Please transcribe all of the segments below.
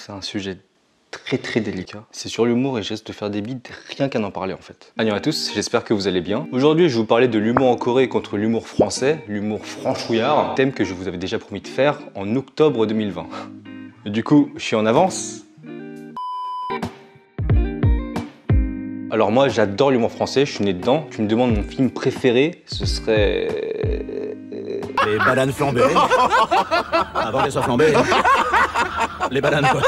c'est un sujet très délicat. C'est sur l'humour et je risque de faire des bides rien qu'à en parler en fait. Annyeong à tous, j'espère que vous allez bien. Aujourd'hui, je vais vous parler de l'humour en Corée contre l'humour français, l'humour franchouillard, thème que je vous avais déjà promis de faire en octobre 2020. Du coup, je suis en avance. Alors moi, j'adore l'humour français, je suis né dedans. Tu me demandes mon film préféré, ce serait... Les bananes flambées. Avant qu'elles soient flambées. Les bananes quoi.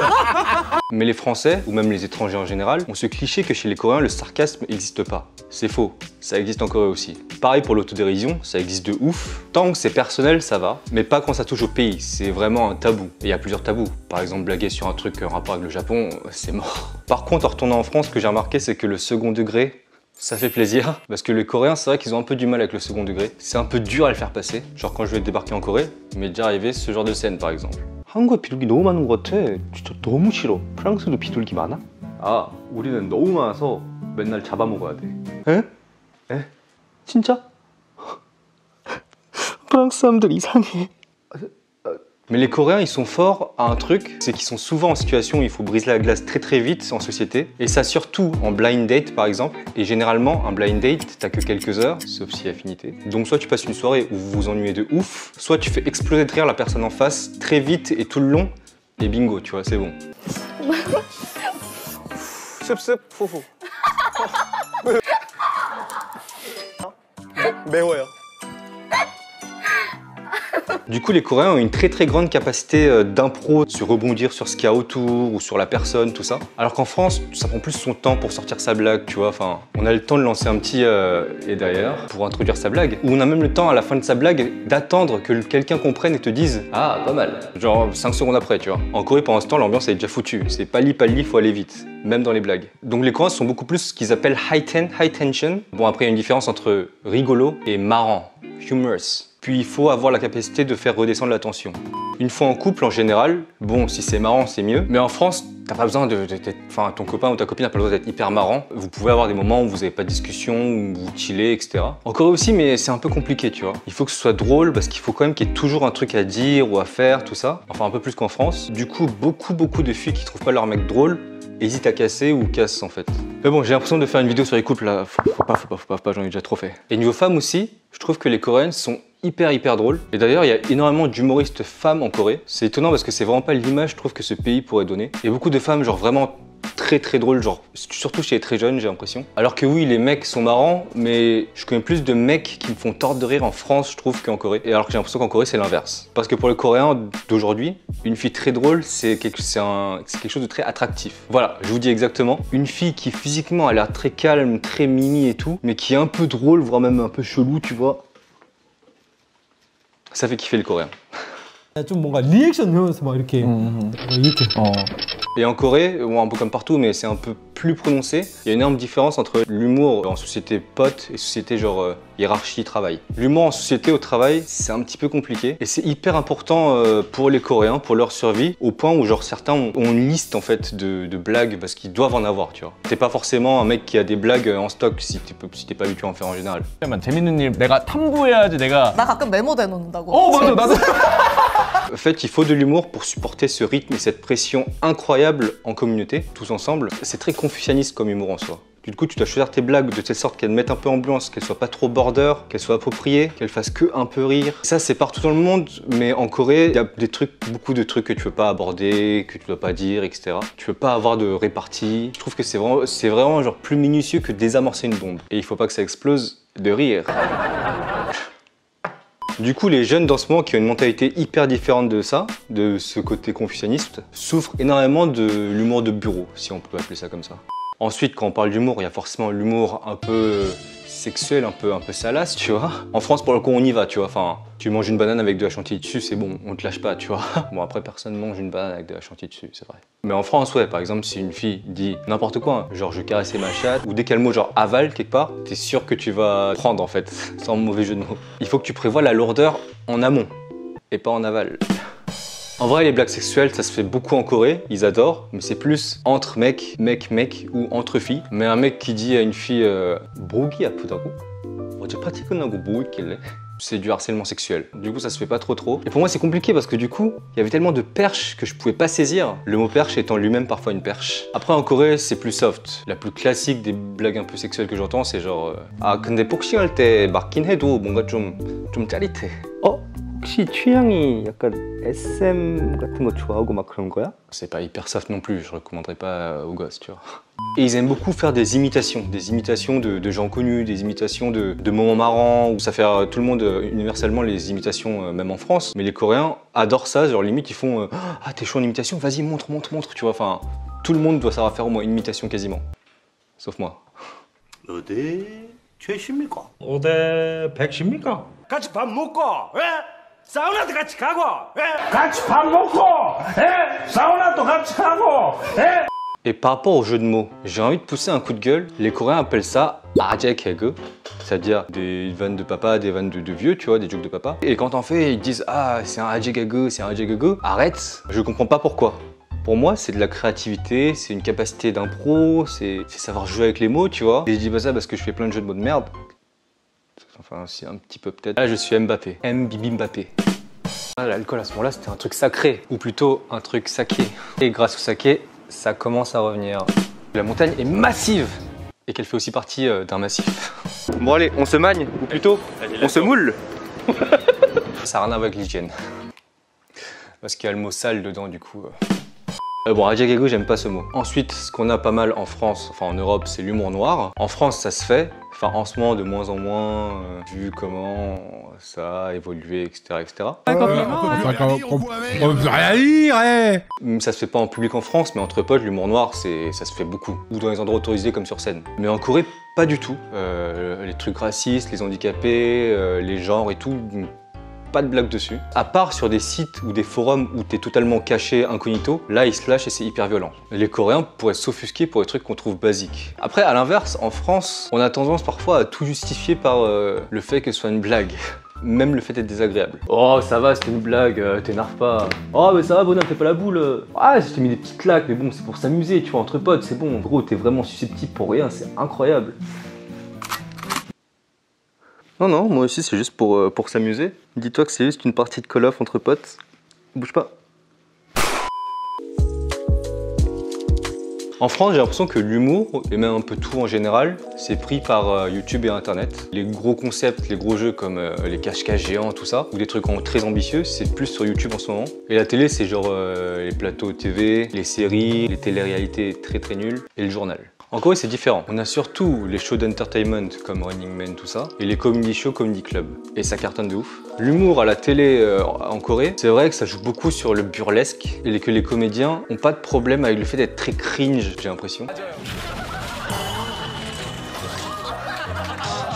Mais les Français, ou même les étrangers en général, ont ce cliché que chez les Coréens, le sarcasme n'existe pas. C'est faux, ça existe en Corée aussi. Pareil pour l'autodérision, ça existe de ouf. Tant que c'est personnel, ça va, mais pas quand ça touche au pays, c'est vraiment un tabou. Et il y a plusieurs tabous. Par exemple, blaguer sur un truc en rapport avec le Japon, c'est mort. Par contre, en retournant en France, ce que j'ai remarqué, c'est que le second degré, ça fait plaisir, parce que les Coréens, c'est vrai qu'ils ont un peu du mal avec le second degré. C'est un peu dur à le faire passer. Genre quand je vais débarquer en Corée, m'est déjà arrivé ce genre de scène par exemple. 한국에 비둘기 너무 많은 것 같아. 진짜 너무 싫어. 프랑스도 비둘기 많아? 아, 우리는 너무 많아서 맨날 잡아먹어야 돼. 에? 에? 진짜? 프랑스 사람들 이상해. Mais les Coréens, ils sont forts à un truc, c'est qu'ils sont souvent en situation où il faut briser la glace très vite en société. Et ça surtout en blind date par exemple. Et généralement, un blind date, t'as que quelques heures, sauf si affinité. Donc soit tu passes une soirée où vous vous ennuyez de ouf, soit tu fais exploser de rire la personne en face très vite et tout le long. Et bingo, tu vois, c'est bon. 습습 후후. 매워요. Du coup, les Coréens ont une très grande capacité d'impro, sur rebondir sur ce qu'il y a autour ou sur la personne, tout ça. Alors qu'en France, ça prend plus son temps pour sortir sa blague, tu vois. Enfin, on a le temps de lancer un petit et d'ailleurs pour introduire sa blague. Ou on a même le temps à la fin de sa blague d'attendre que quelqu'un comprenne et te dise « Ah, pas mal ». Genre 5 secondes après, tu vois. En Corée, pendant ce temps, l'ambiance est déjà foutue. C'est pali, faut aller vite. Même dans les blagues. Donc les Coréens sont beaucoup plus ce qu'ils appellent high tension. Bon, après, il y a une différence entre rigolo et marrant, humorous. Puis il faut avoir la capacité de faire redescendre la tension. Une fois en couple, en général, bon, si c'est marrant, c'est mieux. Mais en France, t'as pas besoin enfin, ton copain ou ta copine n'a pas besoin d'être hyper marrant. Vous pouvez avoir des moments où vous n'avez pas de discussion, où vous chillez, etc. En Corée aussi, mais c'est un peu compliqué, tu vois. Il faut que ce soit drôle, parce qu'il faut quand même qu'il y ait toujours un truc à dire ou à faire, tout ça. Enfin, un peu plus qu'en France. Du coup, beaucoup de filles qui trouvent pas leur mec drôle hésitent à casser ou cassent en fait. Mais bon, j'ai l'impression de faire une vidéo sur les couples là. Faut pas, j'en ai déjà trop fait. Et niveau femmes aussi, je trouve que les Coréennes sont hyper drôles. Et d'ailleurs, il y a énormément d'humoristes femmes en Corée. C'est étonnant parce que c'est vraiment pas l'image, je trouve, que ce pays pourrait donner. Il y a beaucoup de femmes, genre vraiment très drôles, genre surtout chez les très jeunes, j'ai l'impression. Alors que oui, les mecs sont marrants, mais je connais plus de mecs qui me font tordre de rire en France, je trouve, qu'en Corée. Et alors que j'ai l'impression qu'en Corée, c'est l'inverse. Parce que pour les Coréens d'aujourd'hui, une fille très drôle, c'est quelque chose de très attractif. Voilà, je vous dis exactement. Une fille qui physiquement a l'air très calme, très mimi et tout, mais qui est un peu drôle, voire même un peu chelou, tu vois. Ça fait kiffer le Coréen. 좀 뭔가 리액션 배우면서 막 이렇게 Et en Corée, bon, un peu comme partout, mais c'est un peu plus prononcé. Il y a une énorme différence entre l'humour en société pote et société genre hiérarchie travail. L'humour en société au travail, c'est un petit peu compliqué et c'est hyper important pour les Coréens, pour leur survie, au point où genre certains ont une liste en fait de blagues parce qu'ils doivent en avoir, tu vois. T'es pas forcément un mec qui a des blagues en stock si t'es pas habitué à en faire en général. 재밌는 일 내가 탐구해야지 내가. 나 가끔 메모돼 놓는다고. 맞아 나도. En fait, il faut de l'humour pour supporter ce rythme et cette pression incroyable en communauté, tous ensemble. C'est très confucianiste comme humour en soi. Du coup, tu dois choisir tes blagues de telle sorte qu'elles mettent un peu ambiance, qu'elles soient pas trop border, qu'elles soient appropriées, qu'elles fassent que un peu rire. Ça, c'est partout dans le monde, mais en Corée, il y a beaucoup de trucs que tu peux pas aborder, que tu dois pas dire, etc. Tu peux pas avoir de répartie. Je trouve que c'est vraiment genre plus minutieux que désamorcer une bombe. Et il faut pas que ça explose de rire. Du coup, les jeunes dans ce moment qui ont une mentalité hyper différente de ça, de ce côté confucianiste, souffrent énormément de l'humour de bureau, si on peut appeler ça comme ça. Ensuite, quand on parle d'humour, il y a forcément l'humour un peu sexuel, un peu salace, tu vois. En France, pour le coup, on y va, tu vois. Enfin, tu manges une banane avec de la chantilly dessus, c'est bon, on te lâche pas, tu vois. Bon, après, personne mange une banane avec de la chantilly dessus, c'est vrai. Mais en France, ouais, par exemple, si une fille dit n'importe quoi, hein, genre je caressais ma chatte, ou dès qu'elle mot genre aval quelque part, t'es sûr que tu vas prendre en fait, sans mauvais jeu de mots. Il faut que tu prévois la lourdeur en amont, et pas en aval. En vrai, les blagues sexuelles, ça se fait beaucoup en Corée, ils adorent, mais c'est plus entre mecs, mec ou entre filles. Mais un mec qui dit à une fille « Brogi 아프다고? 어제 파티 끝나고 뭐 했길래? » c'est du harcèlement sexuel. Du coup, ça se fait pas trop. Et pour moi, c'est compliqué parce que du coup, il y avait tellement de perches que je pouvais pas saisir. Le mot perche étant lui-même parfois une perche. Après, en Corée, c'est plus soft. La plus classique des blagues un peu sexuelles que j'entends, c'est genre 아, 근데 복싱할 때 맞긴 해도 뭔가 좀 짜릿해. 혹시 취향이 약간 SM 같은 거 좋아하고 막 그런 거야? C'est pas hyper soft non plus, je recommanderais pas aux gosses, tu vois. Et ils aiment beaucoup faire des imitations de gens connus, des imitations de moments marrants, où ça fait tout le monde universellement les imitations, même en France. Mais les Coréens adorent ça, genre limite ils font ah t'es chaud en imitation, vas-y montre, tu vois. Enfin, tout le monde doit savoir faire au moins une imitation quasiment, sauf moi. 어디 최십니까? 5대 110입니까? 같이 밥 먹고, 예? 사우나도 같이 가고, 예? 같이 밥 먹고, 예? 사우나도 같이 가고, 예? Et par rapport au jeu de mots, j'ai envie de pousser un coup de gueule. Les Coréens appellent ça 아재 개그, c'est-à-dire des vannes de papa, des vannes de vieux, tu vois, des jokes de papa. Et quand t'en fais, ils disent ah c'est un 아재 개그, c'est un 아재 개그. Arrête, je comprends pas pourquoi. Pour moi, c'est de la créativité, c'est une capacité d'impro, c'est savoir jouer avec les mots, tu vois. Et je dis pas ça parce que je fais plein de jeux de mots de merde. Enfin, si un petit peu peut-être. Là, je suis Mbappé. Bibi Mbappé. Ah, l'alcool à ce moment-là, c'était un truc sacré, ou plutôt un truc saké. Et grâce au saké, ça commence à revenir. La montagne est massive et qu'elle fait aussi partie d'un massif. Bon allez, on se magne, ou plutôt, on se moule. Ça n'a rien à voir avec l'hygiène. Parce qu'il y a le mot sale dedans, du coup. Bon, 아재 개그, j'aime pas ce mot. Ensuite, ce qu'on a pas mal en France, enfin en Europe, c'est l'humour noir. En France, ça se fait. Enfin, en ce moment, de moins en moins, vu comment ça a évolué, etc. Ça se fait pas en public en France, mais entre potes, l'humour noir, ça se fait beaucoup. Ou dans les endroits autorisés comme sur scène. Mais en Corée, pas du tout. Les trucs racistes, les handicapés, les genres et tout, pas de blague dessus. À part sur des sites ou des forums où t'es totalement caché incognito, là ils se lâchent et c'est hyper violent. Les Coréens pourraient s'offusquer pour des trucs qu'on trouve basiques. Après, à l'inverse, en France, on a tendance parfois à tout justifier par le fait que ce soit une blague. Même le fait d'être désagréable. Oh ça va, c'était une blague, t'énerve pas. Oh mais ça va bonhomme, fais pas la boule. Ah je t'ai mis des petites claques, mais bon c'est pour s'amuser, tu vois, entre potes, c'est bon. Gros, t'es vraiment susceptible pour rien, c'est incroyable. Non, moi aussi c'est juste pour s'amuser. Dis-toi que c'est juste une partie de Call of entre potes. Bouge pas. En France, j'ai l'impression que l'humour, et même un peu tout en général, c'est pris par YouTube et Internet. Les gros concepts, les gros jeux comme les cache-cache géants, tout ça, ou des trucs très ambitieux, c'est plus sur YouTube en ce moment. Et la télé, c'est genre les plateaux TV, les séries, les téléréalités très nulles, et le journal. En Corée, c'est différent. On a surtout les shows d'entertainment comme Running Man, tout ça, et les comedy shows, comedy club. Et ça cartonne de ouf. L'humour à la télé en Corée, c'est vrai que ça joue beaucoup sur le burlesque et que les comédiens n'ont pas de problème avec le fait d'être très cringe, j'ai l'impression.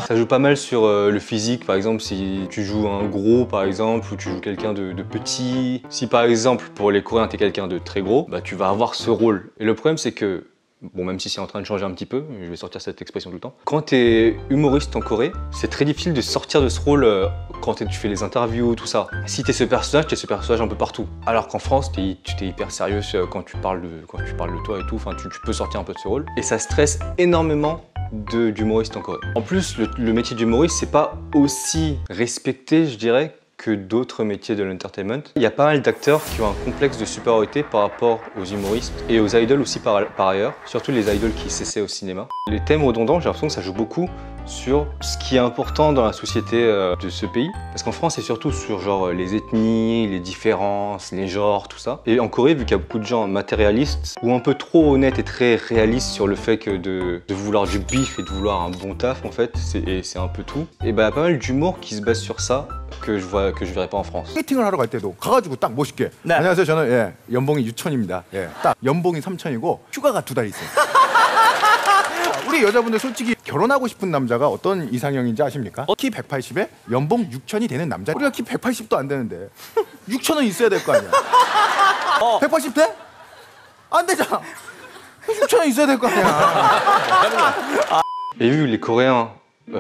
Ça joue pas mal sur le physique, par exemple si tu joues un gros par exemple, ou tu joues quelqu'un de petit. Si par exemple pour les Coréens t'es quelqu'un de très gros, bah tu vas avoir ce rôle. Et le problème c'est que, bon même si c'est en train de changer un petit peu, je vais sortir cette expression tout le temps. Quand t'es humoriste en Corée, c'est très difficile de sortir de ce rôle quand tu fais les interviews, tout ça. Si t'es ce personnage un peu partout. Alors qu'en France, tu t'es hyper sérieux quand tu parles de toi et tout, enfin tu peux sortir un peu de ce rôle. Et ça stresse énormément d'humoristes en Corée. En plus, le métier d'humoriste, c'est pas aussi respecté, je dirais, que d'autres métiers de l'entertainment. Il y a pas mal d'acteurs qui ont un complexe de supériorité par rapport aux humoristes et aux idoles aussi par ailleurs, surtout les idoles qui s'essaient au cinéma. Les thèmes redondants, j'ai l'impression que ça joue beaucoup sur ce qui est important dans la société de ce pays. Parce qu'en France, c'est surtout sur genre les ethnies, les différences, les genres, tout ça. Et en Corée, vu qu'il y a beaucoup de gens matérialistes ou un peu trop honnêtes et très réalistes sur le fait que de vouloir du bif et de vouloir un bon taf en fait, c'est un peu tout. Et bah, il y a pas mal d'humour qui se base sur ça que je verrais pas en France. 소개팅을 하러 갈 때도 가가지고 딱 멋있게 안녕하세요 저는 연봉이 6천입니다. 딱 연봉이 3천이고 휴가가 2달 있어요. 우리 여자분들 솔직히 결혼하고 싶은 남자가 어떤 이상형인지 아십니까? 키 180에 연봉 6천이 되는 남자. 우리가 키 180도 안 되는데 6천은 있어야 될 거 아니야. 180 돼? 안 되잖아. 6천은 있어야 될 거 아니야. Et vu les Coréens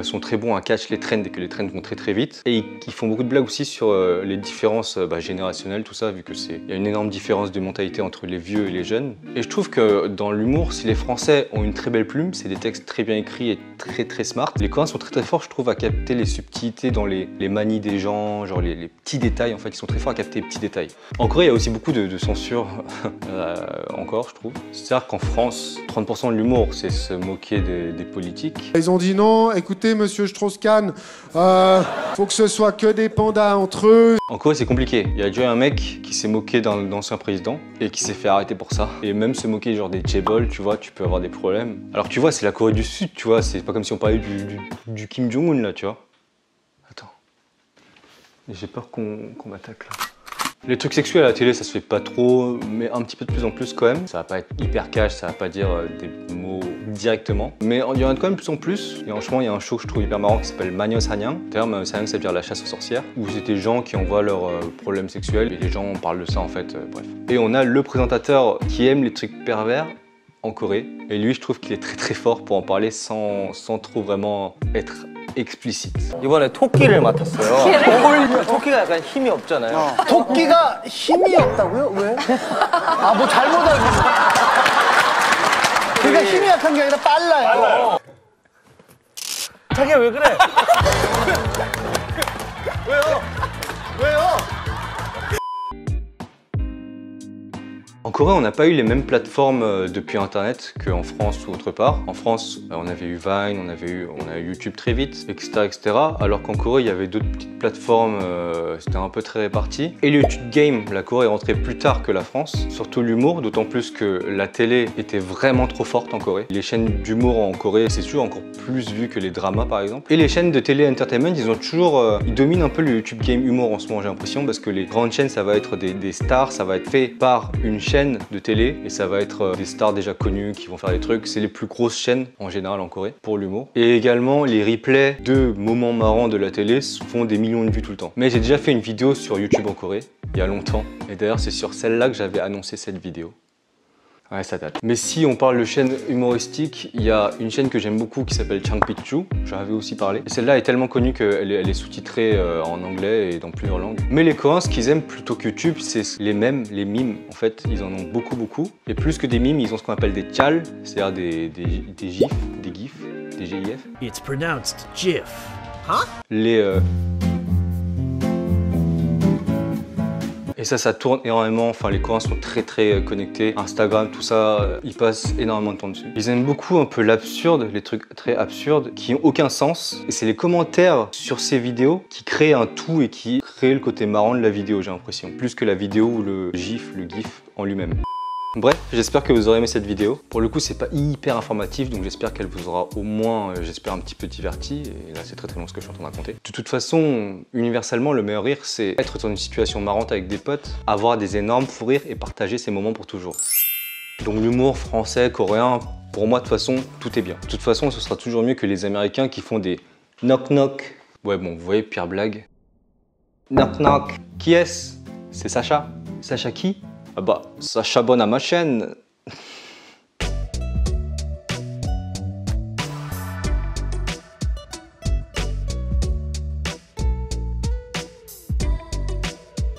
sont très bons à catch les trends et que les trends vont très vite. Et ils font beaucoup de blagues aussi sur les différences générationnelles, tout ça, vu que il y a une énorme différence de mentalité entre les vieux et les jeunes. Et je trouve que dans l'humour, si les Français ont une très belle plume, c'est des textes très bien écrits et très smart. Les Coréens sont très forts, je trouve, à capter les subtilités dans les manies des gens, genre les petits détails, en fait, ils sont très forts à capter les petits détails. En Corée, il y a aussi beaucoup de censure, encore, je trouve. C'est-à-dire qu'en France, 30% de l'humour, c'est se moquer des politiques. Ils ont dit non, écoutez, monsieur Strauss-Kahn, faut que ce soit que des pandas entre eux. En Corée, c'est compliqué. Il y a déjà un mec qui s'est moqué d'un ancien président et qui s'est fait arrêter pour ça. Et même se moquer genre des chaebol, tu vois, tu peux avoir des problèmes. Alors tu vois, c'est la Corée du Sud, tu vois, c'est pas comme si on parlait du Kim Jong-un là, tu vois. Attends. J'ai peur qu'on m'attaque là. Les trucs sexuels à la télé, ça se fait pas trop, mais un petit peu de plus en plus quand même. Ça va pas être hyper cash, ça va pas dire des mots directement. Mais il y en a quand même de plus en plus. Et franchement, il y a un show que je trouve hyper marrant qui s'appelle Maños Hanyang. D'ailleurs, Maños Hanyang, ça veut dire la chasse aux sorcières. Où c'est des gens qui envoient leurs problèmes sexuels et les gens parlent de ça en fait, bref. Et on a le présentateur qui aime les trucs pervers en Corée. Et lui, je trouve qu'il est très fort pour en parler sans trop vraiment être explicite. 이번에 토끼를 맡았어요. 토끼가 약간 힘이 없잖아요. 토끼가 힘이 없다고요? 왜? 아, 뭐 잘못 알고 있어. 그러니까 힘이 약한 게 아니라 빨라요. 자기야 왜 그래? 왜요? En Corée, on n'a pas eu les mêmes plateformes depuis Internet qu'en France ou autre part. En France, on avait eu Vine, on a eu YouTube très vite, etc. Alors qu'en Corée, il y avait d'autres petites plateformes, c'était un peu très réparti. Et le YouTube Game, la Corée est rentrée plus tard que la France. Surtout l'humour, d'autant plus que la télé était vraiment trop forte en Corée. Les chaînes d'humour en Corée, c'est toujours encore plus vu que les dramas par exemple. Et les chaînes de télé entertainment, ils dominent un peu le YouTube Game humour en ce moment, j'ai l'impression, parce que les grandes chaînes, ça va être des stars, ça va être fait par une chaîne de télé et ça va être des stars déjà connues qui vont faire des trucs. C'est les plus grosses chaînes en général en Corée pour l'humour. Et également les replays de moments marrants de la télé font des millions de vues tout le temps. Mais j'ai déjà fait une vidéo sur YouTube en Corée il y a longtemps et d'ailleurs c'est sur celle-là que j'avais annoncé cette vidéo. Ouais, ça date. Mais si on parle de chaînes humoristiques, il y a une chaîne que j'aime beaucoup qui s'appelle Changpitchu, j'en avais aussi parlé. Et celle-là est tellement connue qu'elle est sous-titrée en anglais et dans plusieurs langues. Mais les Coréens, ce qu'ils aiment plutôt que YouTube, c'est les mèmes, les mimes. En fait, ils en ont beaucoup. Et plus que des mimes, ils ont ce qu'on appelle des chal, c'est-à-dire des gifs, des gifs, des GIF. It's pronounced GIF. Hein? Et ça tourne énormément, enfin les Coréens sont très connectés, Instagram, tout ça, ils passent énormément de temps dessus. Ils aiment beaucoup un peu l'absurde, les trucs très absurdes qui n'ont aucun sens. Et c'est les commentaires sur ces vidéos qui créent un tout et qui créent le côté marrant de la vidéo, j'ai l'impression. Plus que la vidéo ou le gif en lui-même. Bref, j'espère que vous aurez aimé cette vidéo. Pour le coup, c'est pas hyper informatif, donc j'espère qu'elle vous aura au moins, j'espère, un petit peu diverti. Et là, c'est très long ce que je suis en train de raconter. De toute façon, universellement, le meilleur rire, c'est être dans une situation marrante avec des potes, avoir des énormes fous rires et partager ces moments pour toujours. Donc l'humour français, coréen, pour moi, de toute façon, tout est bien. De toute façon, ce sera toujours mieux que les Américains qui font des knock-knock. Ouais, bon, vous voyez, pire blague. Knock-knock. Qui est-ce? C'est Sacha. Sacha qui? Ah bah, ça charbonne à ma chaîne.